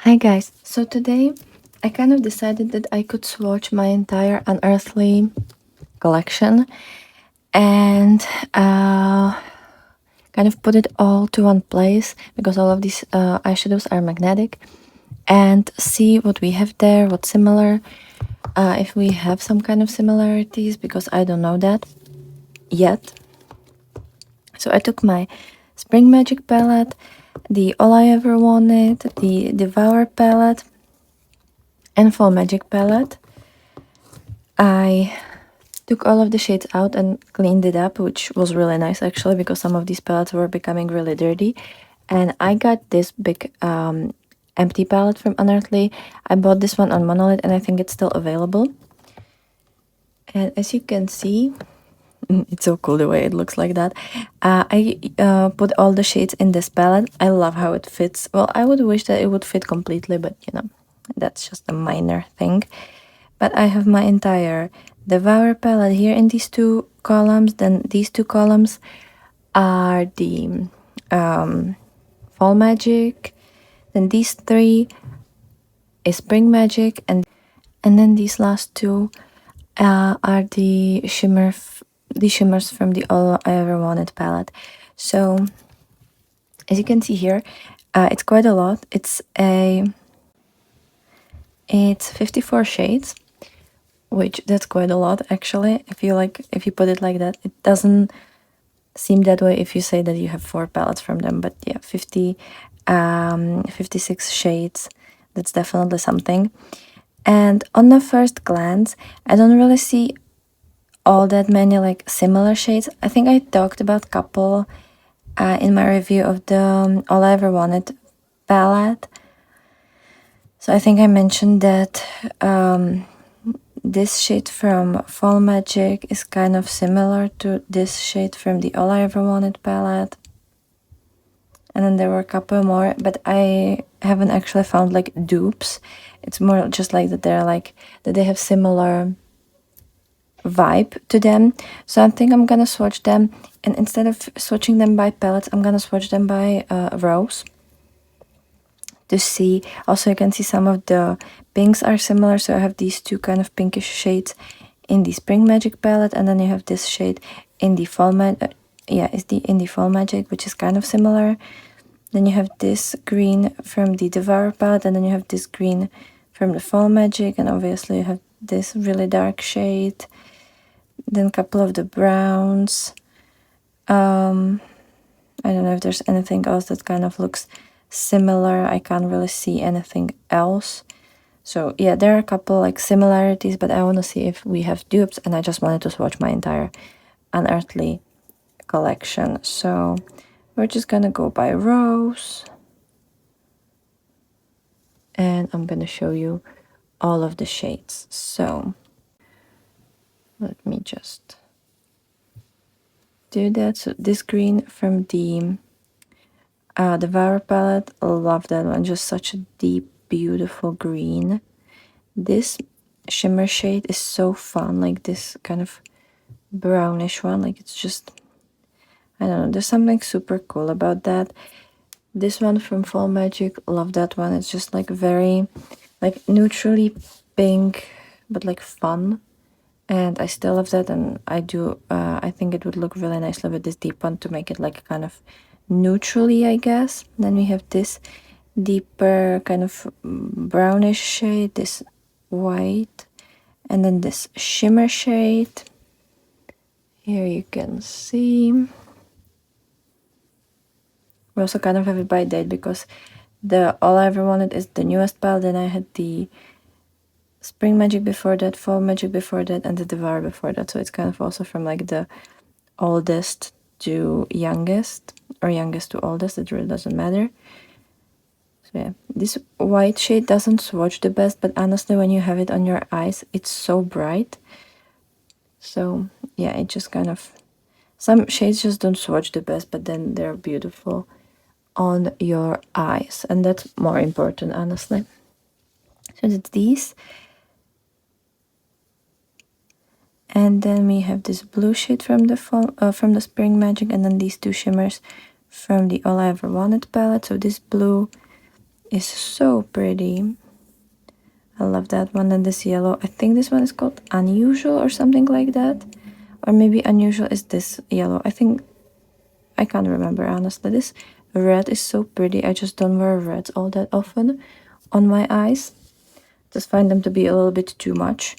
Hi guys, so today I kind of decided that I could swatch my entire Unearthly collection and kind of put it all to one place because all of these eyeshadows are magnetic, and see what we have there, what's similar, if we have some kind of similarities, because I don't know that yet. So I took my Spring Magic palette, the All I Ever Wanted, the Devour palette, and Fall Magic palette. I took all of the shades out and cleaned it up, which was really nice actually, because some of these palettes were becoming really dirty. And I got this big empty palette from Unearthly. I bought this one on Monolith and I think it's still available. And as you can see, it's so cool the way it looks like that. I put all the shades in this palette. I love how it fits. Well, I would wish that it would fit completely, but you know, that's just a minor thing. But I have my entire Devour palette here in these two columns. Then these two columns are the Fall Magic. Then these three is Spring Magic, and then these last two are the shimmers from the All I Ever Wanted palette. So as you can see here, it's quite a lot. It's 54 shades, which that's quite a lot actually. If you put it like that, it doesn't seem that way if you say that you have 4 palettes from them, but yeah, 56 shades, that's definitely something. And on the first glance, I don't really see all that many like similar shades. I think I talked about a couple in my review of the All I Ever Wanted palette. So I think I mentioned that this shade from Fall Magic is kind of similar to this shade from the All I Ever Wanted palette. And then there were a couple more, but I haven't actually found like dupes. It's more just like that they have similar vibe to them. So I think I'm gonna swatch them, and instead of swatching them by palettes, I'm gonna swatch them by rows to see. Also, you can see some of the pinks are similar. So I have these two kind of pinkish shades in the Spring Magic palette, and then you have this shade in the Fall Magic. In the Fall Magic, which is kind of similar. Then you have this green from the Devour palette, and then you have this green from the Fall Magic, and obviously you have this really dark shade. Then a couple of the browns. I don't know if there's anything else that kind of looks similar. I can't really see anything else. So yeah, there are a couple like similarities, but I want to see if we have dupes, and I just wanted to swatch my entire Unearthly collection. So we're just gonna go by rows, and I'm gonna show you all of the shades. So let me just do that. So this green from the Devour palette, I love that one. Just such a deep, beautiful green. This shimmer shade is so fun, like this kind of brownish one. Like it's just, I don't know, there's something super cool about that. This one from Fall Magic, love that one. It's just like very like neutrally pink, but like fun. And I still love that, and I think it would look really nicely with this deep one to make it like kind of neutrally, I guess. Then we have this deeper kind of brownish shade, this white, and then this shimmer shade. Here you can see. We also kind of have it by date because the All I Ever Wanted is the newest palette. Then I had the Spring Magic before that, Fall Magic before that, and the Devour before that. So it's kind of also from like the oldest to youngest, or youngest to oldest. It really doesn't matter. So yeah, this white shade doesn't swatch the best, but honestly, when you have it on your eyes, it's so bright. So yeah, it just kind of, some shades just don't swatch the best, but then they're beautiful on your eyes, and that's more important, honestly. So that's these. And then we have this blue shade from the Spring Magic, and then these two shimmers from the All I Ever Wanted palette. So this blue is so pretty. I love that one. And this yellow, I think this one is called Unusual or something like that. Or maybe Unusual is this yellow. I think, I can't remember honestly. This red is so pretty. I just don't wear reds all that often on my eyes. Just find them to be a little bit too much.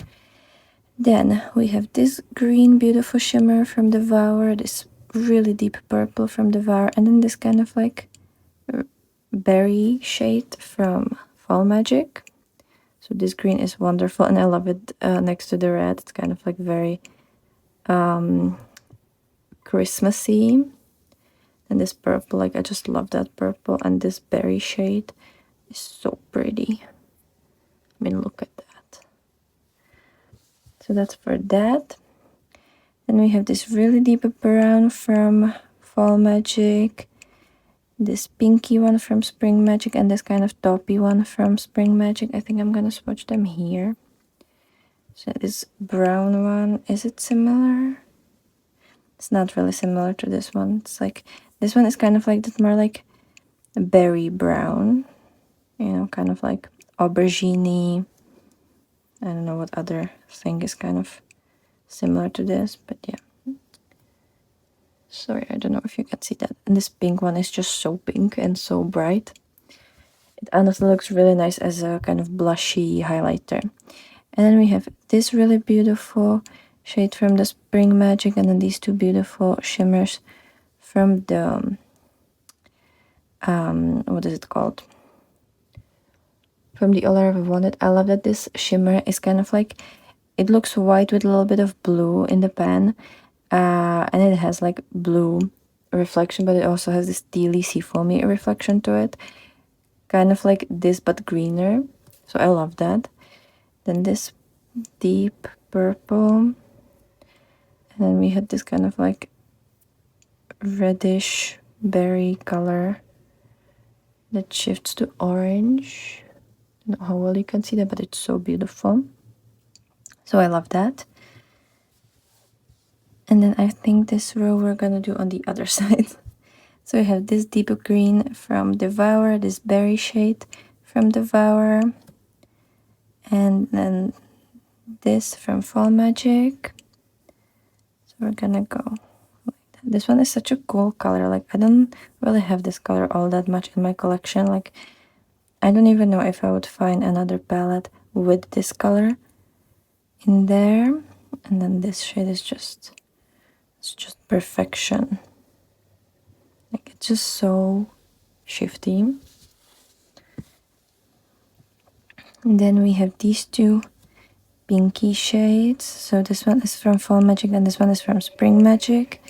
Then we have this green beautiful shimmer from Devour, this really deep purple from Devour, and then this kind of like berry shade from Fall Magic. So this green is wonderful, and I love it next to the red. It's kind of like very Christmassy. And this purple, like I just love that purple, and this berry shade is so pretty. I mean, look at that. So that's for that. Then we have this really deep brown from Fall Magic, this pinky one from Spring Magic, and this kind of taupey one from Spring Magic. I think I'm gonna swatch them here. So this brown one, is it similar? It's not really similar to this one. It's like, this one is kind of like that, more like berry brown, you know, kind of like aubergine. I don't know what other thing is kind of similar to this, but yeah. Sorry, I don't know if you can see that. And this pink one is just so pink and so bright. It honestly looks really nice as a kind of blushy highlighter. And then we have this really beautiful shade from the Spring Magic, and then these two beautiful shimmers from the what is it called? From the All I Ever Wanted. I love that this shimmer is kind of like, it looks white with a little bit of blue in the pan, and it has like blue reflection, but it also has this tealy seafoamy reflection to it, kind of like this but greener. So I love that. Then this deep purple, and then we had this kind of like reddish berry color that shifts to orange. I don't know how well you can see that, but it's so beautiful. So I love that. And then I think this row we're gonna do on the other side. So we have this deep green from Devour, this berry shade from Devour, and then this from Fall Magic. So we're gonna go like that. This one is such a cool color. Like, I don't really have this color all that much in my collection. Like, I don't even know if I would find another palette with this color in there. And then this shade is just, it's just perfection. Like, it's just so shifty. And then we have these two pinky shades. So this one is from Fall Magic and this one is from Spring Magic.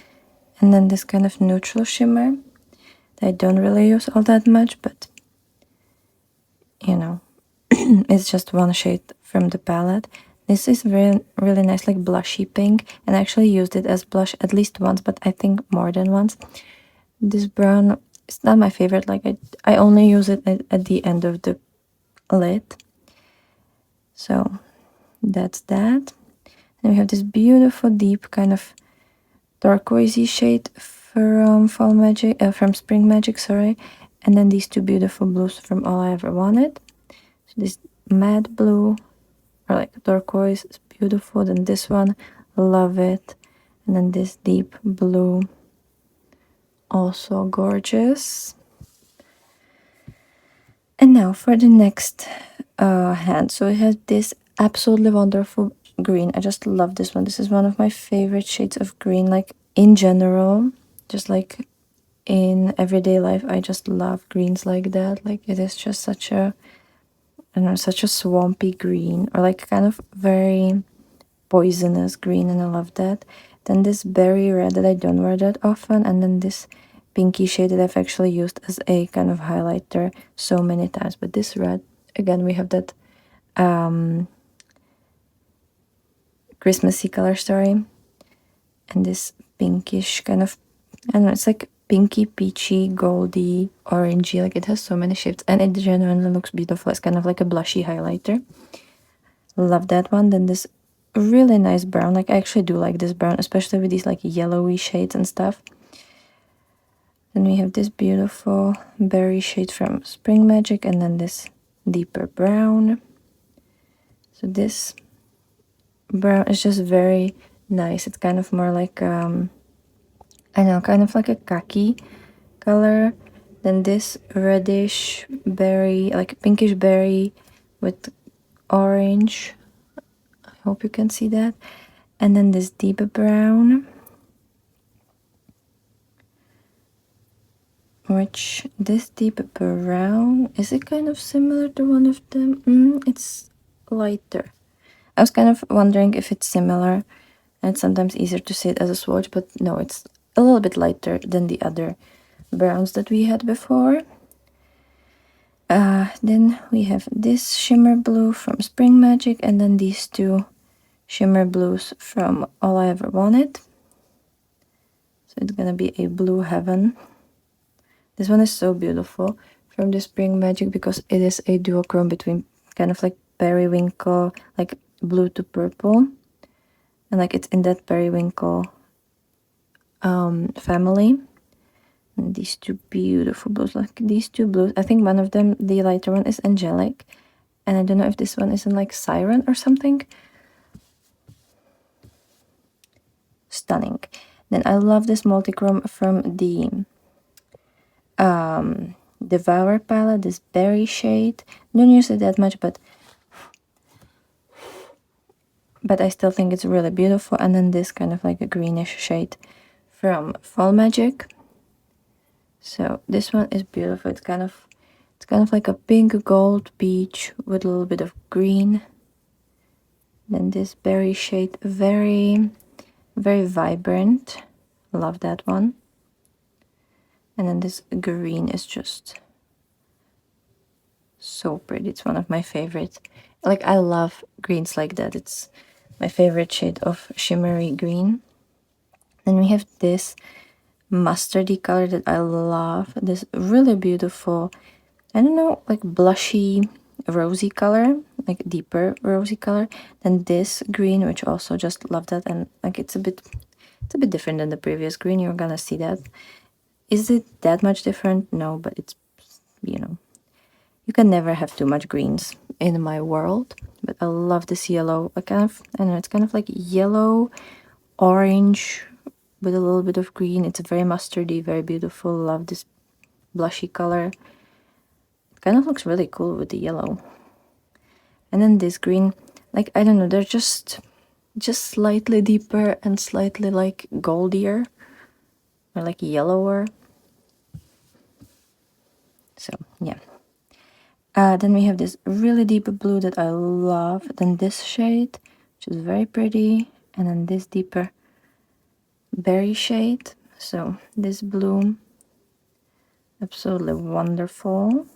And then this kind of neutral shimmer that I don't really use all that much, but you know, it's just one shade from the palette. This is really nice, like blushy pink, and I actually used it as blush at least once, but I think more than once. This brown is not my favorite. Like, I only use it at the end of the lid. So that's that. And we have this beautiful deep kind of turquoisey shade from Fall Magic, from Spring Magic, sorry. And then these two beautiful blues from All I Ever Wanted. So this matte blue, or like turquoise, is beautiful. Then this one, love it. And then this deep blue, also gorgeous. And now for the next hand. So it has this absolutely wonderful green. I just love this one. This is one of my favorite shades of green, like in general, just like in everyday life. I just love greens like that. Like, it is just such a, I don't know, such a swampy green, or like kind of very poisonous green, and I love that. Then this berry red that I don't wear that often, and then this pinky shade that I've actually used as a kind of highlighter so many times. But this red, again, we have that Christmassy color story, and this pinkish kind of, I don't know, it's like pinky, peachy, goldy, orangey. Like, it has so many shades, and it genuinely looks beautiful. It's kind of like a blushy highlighter. Love that one. Then this really nice brown. Like, I actually do like this brown, especially with these like yellowy shades and stuff. Then we have this beautiful berry shade from Spring Magic, and then this deeper brown. So this brown is just very nice. It's kind of more like I know, kind of like a khaki color. Then this reddish berry, like pinkish berry with orange. I hope you can see that. And then this deeper brown, which this deeper brown, is it kind of similar to one of them? It's lighter. I was kind of wondering if it's similar, and it's sometimes easier to see it as a swatch, but no, it's a little bit lighter than the other browns that we had before. Then we have this shimmer blue from Spring Magic, and then these two shimmer blues from All I Ever Wanted. So it's gonna be a blue heaven. This one is so beautiful from the Spring Magic because it is a duochrome between kind of like periwinkle, like blue to purple, and like it's in that periwinkle family. And these two beautiful blues, like these two blues. I think one of them, the lighter one, is angelic, and I don't know if this one is in like siren or something. Stunning. Then I love this multichrome from the Devour palette, this berry shade. Don't use it that much, but I still think it's really beautiful. And then this kind of like a greenish shade from Fall Magic. So this one is beautiful. It's kind of like a pink gold peach with a little bit of green. Then this berry shade, very, very vibrant. Love that one. And then this green is just so pretty. It's one of my favorites. Like, I love greens like that. It's my favorite shade of shimmery green. Then we have this mustardy color that I love. This really beautiful, I don't know, like blushy rosy color, like deeper rosy color. Then this green, which also just love that, and like it's a bit different than the previous green. You're gonna see that. Is it that much different? No, but it's, you know, you can never have too much greens in my world. But I love this yellow. I don't know, it's kind of like yellow, orange with a little bit of green. It's very mustardy, very beautiful. Love this blushy color. It kind of looks really cool with the yellow. And then this green, like, I don't know, they're just slightly deeper and slightly like goldier or like yellower. So yeah. Then we have this really deep blue that I love. Then this shade, which is very pretty. And then this deeper berry shade. So this blue, absolutely wonderful.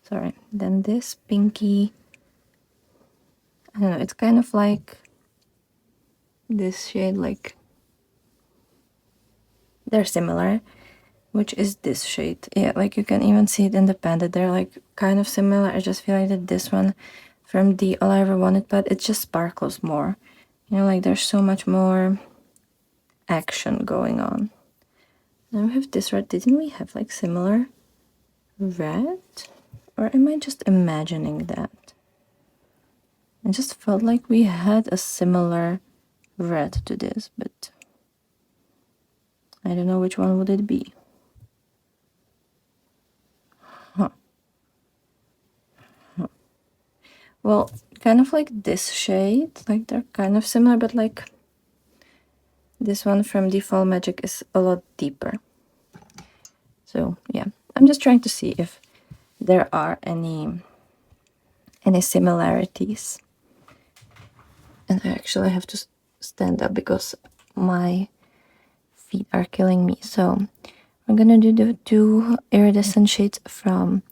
Sorry. Then this pinky, I don't know, it's kind of like this shade, like they're similar, which is this shade. Yeah, like you can even see it in the pan that they're like kind of similar. I just feel like that this one from the All I Ever Wanted palette, it just sparkles more. You know, like there's so much more action going on. Now we have this red. Didn't we have like similar red? Or am I just imagining that? I just felt like we had a similar red to this, but I don't know which one would it be. Well, kind of like this shade, like they're kind of similar, but like this one from the Fall Magic is a lot deeper. So yeah, I'm just trying to see if there are any similarities. And I actually have to stand up because my feet are killing me. So we're gonna do the two iridescent shades from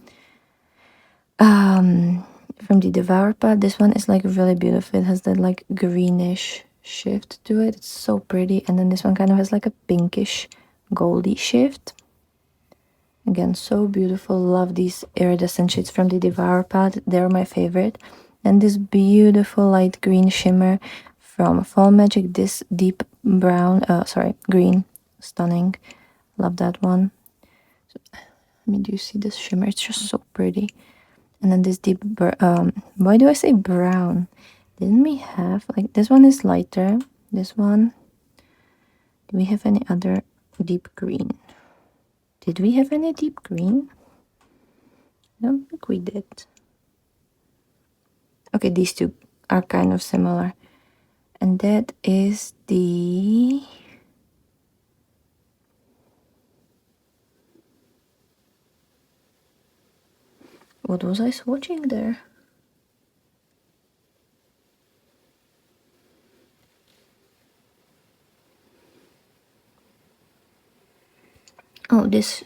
the Devour palette. This one is like really beautiful. It has that like greenish shift to it. It's so pretty. And then this one kind of has like a pinkish goldy shift. Again, so beautiful. Love these iridescent shades from the Devour palette. They're my favorite. And this beautiful light green shimmer from Fall Magic, this deep brown, green, stunning. Love that one. I mean, do you see this shimmer? It's just so pretty. And then this deep, why do I say brown? Didn't we have, like, this one is lighter. This one, do we have any other deep green? Did we have any deep green? I don't think we did. Okay, these two are kind of similar. And that is the... What was I swatching there? Oh, these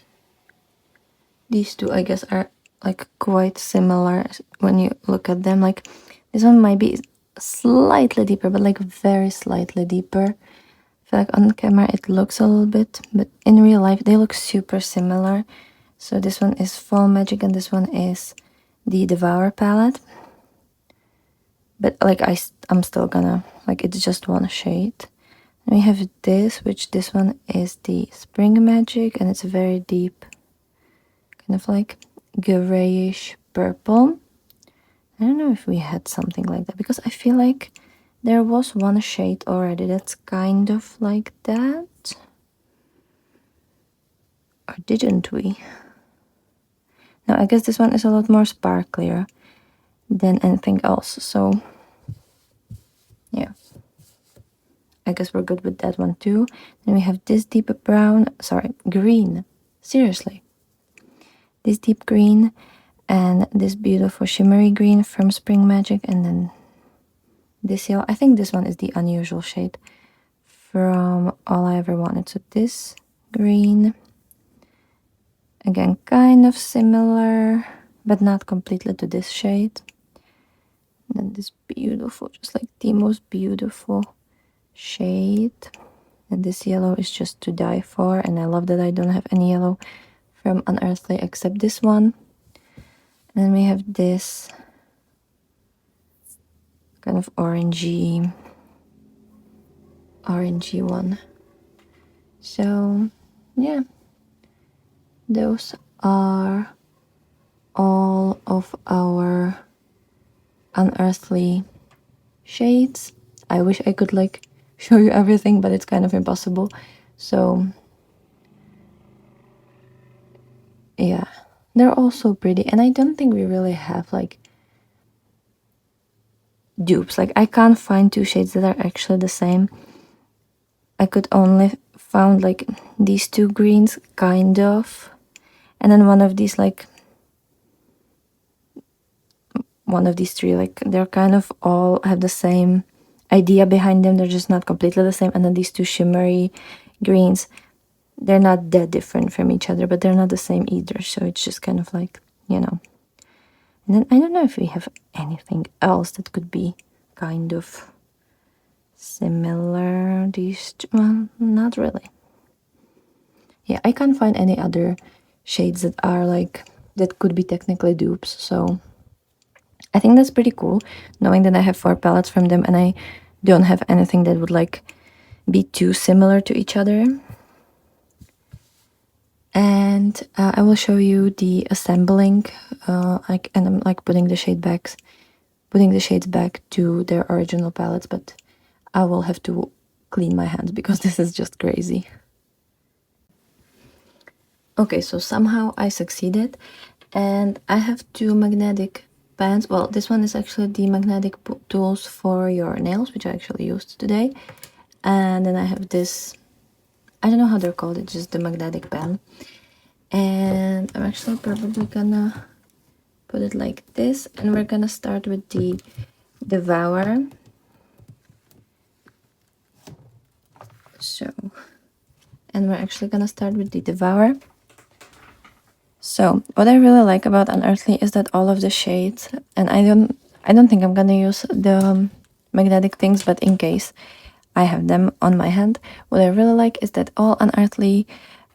two, I guess, are like quite similar when you look at them. Like, this one might be slightly deeper, but like very slightly deeper. I feel like on camera it looks a little bit, but in real life they look super similar. So this one is Fall Magic and this one is the Devour palette. But like I'm still gonna, like, it's just one shade. And we have this, which this one is the Spring Magic, and it's very deep, kind of like grayish purple. I don't know if we had something like that, because I feel like there was one shade already that's kind of like that. Or didn't we? No, I guess this one is a lot more sparklier than anything else. So yeah, I guess we're good with that one too. Then we have this deep brown, green. Seriously. This deep green and this beautiful shimmery green from Spring Magic, and then this yellow. I think this one is the unusual shade from All I Ever Wanted. So this green, again, kind of similar, but not completely to this shade. And then this beautiful, just like the most beautiful shade. And this yellow is just to die for. And I love that I don't have any yellow from Unearthly except this one. And then we have this kind of orangey one. So yeah, those are all of our Unearthly shades. I wish I could like show you everything, but it's kind of impossible. So yeah, they're all so pretty, and I don't think we really have like dupes. Like, I can't find two shades that are actually the same. I could only found like these two greens, kind of, and then one of these, like one of these three, like they're kind of all have the same idea behind them, they're just not completely the same. And then these two shimmery greens, they're not that different from each other, but they're not the same either, so it's just kind of like, you know. And then I don't know if we have anything else that could be kind of similar. These two, well, not really. Yeah, I can't find any other shades that are like, that could be technically dupes, so I think that's pretty cool, knowing that I have 4 palettes from them and I don't have anything that would like be too similar to each other. And I will show you the assembling, and I'm like putting the shades back to their original palettes, but I will have to clean my hands because this is just crazy. Okay, so somehow I succeeded, and I have 2 magnetic pens. Well, this one is actually the magnetic tools for your nails, which I actually used today. And then I have this, I don't know how they're called, it's just the magnetic pen. And I'm actually probably gonna put it like this, and we're gonna start with the Devour. So, and we're actually gonna start with the Devour. So what I really like about Unearthly is that all of the shades, and I don't think I'm gonna use the magnetic things, but in case I have them on my hand, what I really like is that all Unearthly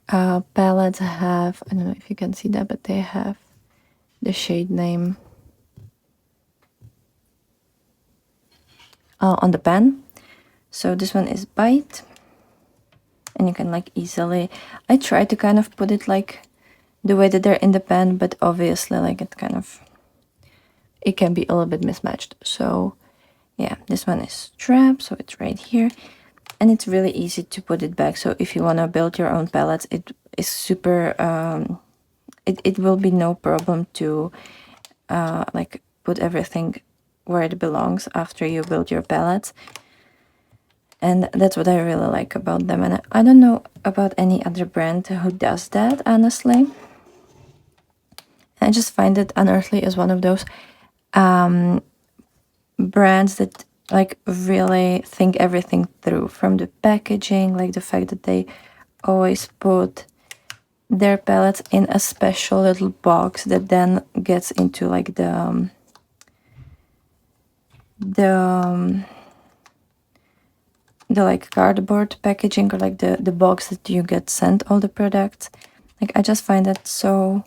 palettes have, I don't know if you can see that, but they have the shade name on the pen. So this one is Bite, and you can like easily, I try to kind of put it like the way that they're in the pen, but obviously like it can be a little bit mismatched. So yeah, this one is Strap, so it's right here, and it's really easy to put it back. So if you want to build your own palettes, it is super it will be no problem to like put everything where it belongs after you build your palettes. And that's what I really like about them. And I don't know about any other brand who does that, honestly. I just find that Unearthly is one of those brands that like really think everything through, from the packaging, like the fact that they always put their palettes in a special little box that then gets into like the like cardboard packaging, or like the box that you get sent all the products. Like I just find that so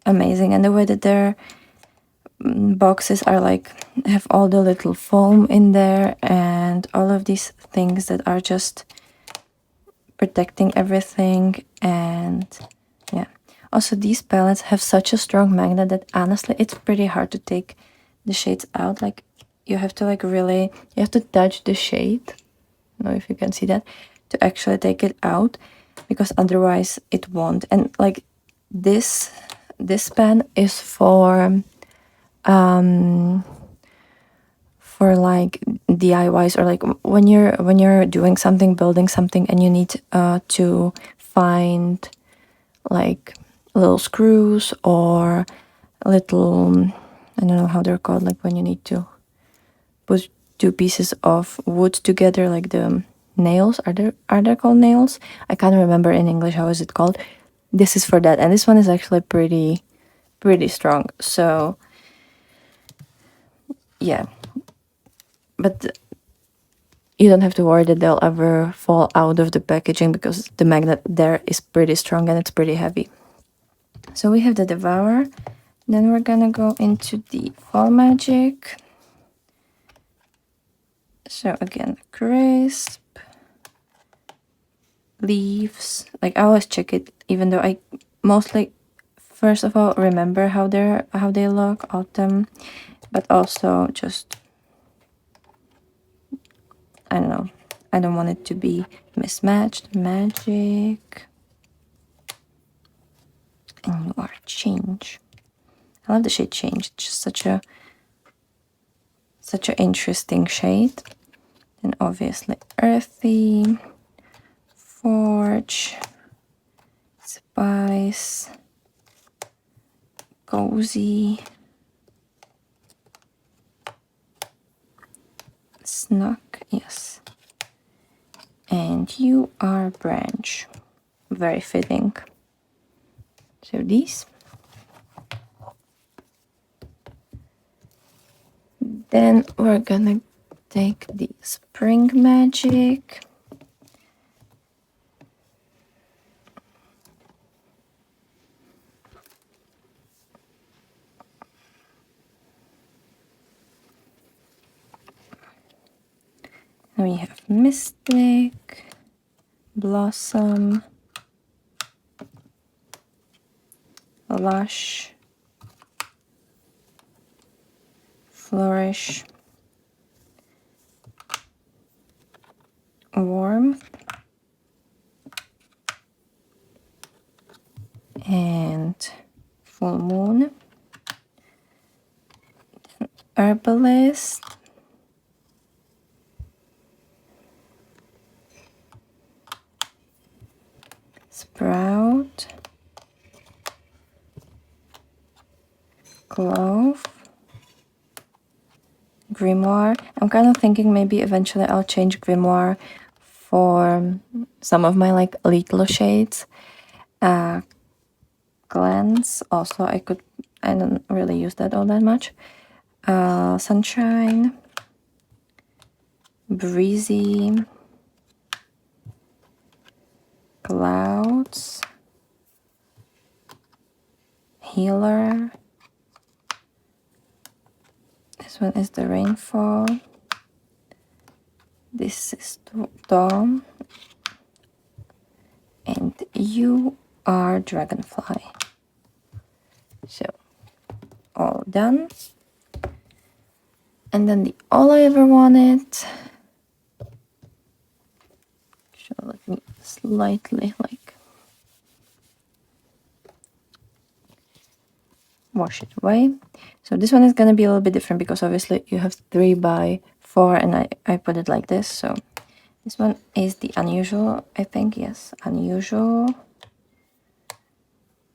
amazing, and the way that their boxes are like have all the little foam in there and all of these things that are just protecting everything. And yeah, also these palettes have such a strong magnet that honestly it's pretty hard to take the shades out. Like you have to like really, you have to touch the shade, I don't know if you can see that, to actually take it out, because otherwise it won't. And like this pen is for like DIYs, or like when you're doing something, building something, and you need to find like little screws or little, I don't know how they're called, like when you need to put two pieces of wood together, like the nails, are they called nails? I can't remember in English how is it called. This is for that, and this one is actually pretty strong. So yeah, but you don't have to worry that they'll ever fall out of the packaging, because the magnet there is pretty strong and it's pretty heavy. So we have the Devourer. Then we're gonna go into the Fall Magic. So again, Crisp, Leaves. Like I always check it, even though I mostly, first of all, remember how they look, Autumn, but also just, I don't know, I don't want it to be mismatched. Magic. And you are Change. I love the shade Change. It's just such an interesting shade. And obviously Earthy, Forge, Spice, Cozy, Snuck, yes. And you are Branch. Very fitting. So these. Then we're gonna take the Spring Magic. And we have Mystic, Blossom, Lush, Flourish, Warmth, and Full Moon, Herbalist, Sprout, Clove, Grimoire. I'm kind of thinking maybe eventually I'll change Grimoire for some of my like little shades. Glance, also I don't really use that all that much. Sunshine, Breezy, Clouds, Healer. This one is the Rainfall, This is Tom, and you are Dragonfly. So, all done. And then the All I Ever Wanted. So let me slightly wash it away. So this one is gonna be a little bit different because obviously you have 3 by 4 and I put it like this. So this one is the Unusual, I think, yes, Unusual.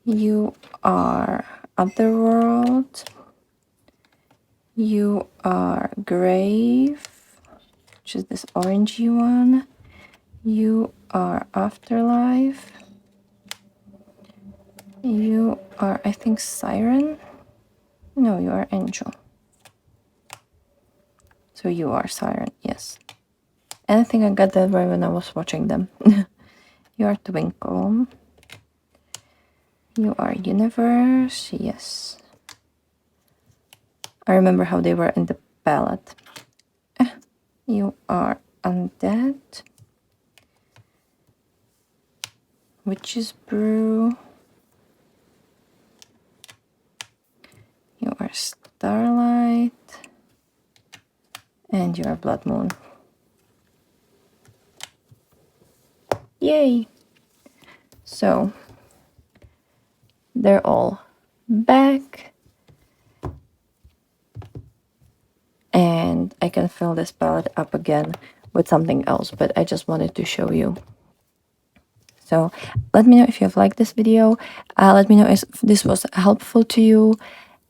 You are Otherworld. You are Grave, which is this orangey one. You are Afterlife. You are, I think, Siren. No, you are Angel. So you are Siren, yes. And I think I got that right when I was watching them. You are Twinkle. You are Universe, yes. I remember how they were in the palette. You are Undead. Witch's Brew. You are Starlight. And you are Blood Moon. Yay! So, they're all back. And I can fill this palette up again with something else, but I just wanted to show you. So let me know if you have liked this video. Let me know if this was helpful to you.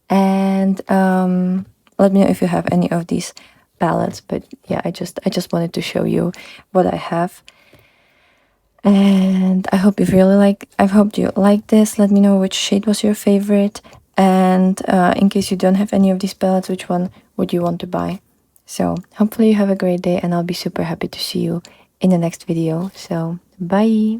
And let me know if you have any of these palettes. But yeah, I just wanted to show you what I have. And I hope you like this. Let me know which shade was your favorite. And in case you don't have any of these palettes, which one would you want to buy? So hopefully you have a great day, and I'll be super happy to see you in the next video. So bye!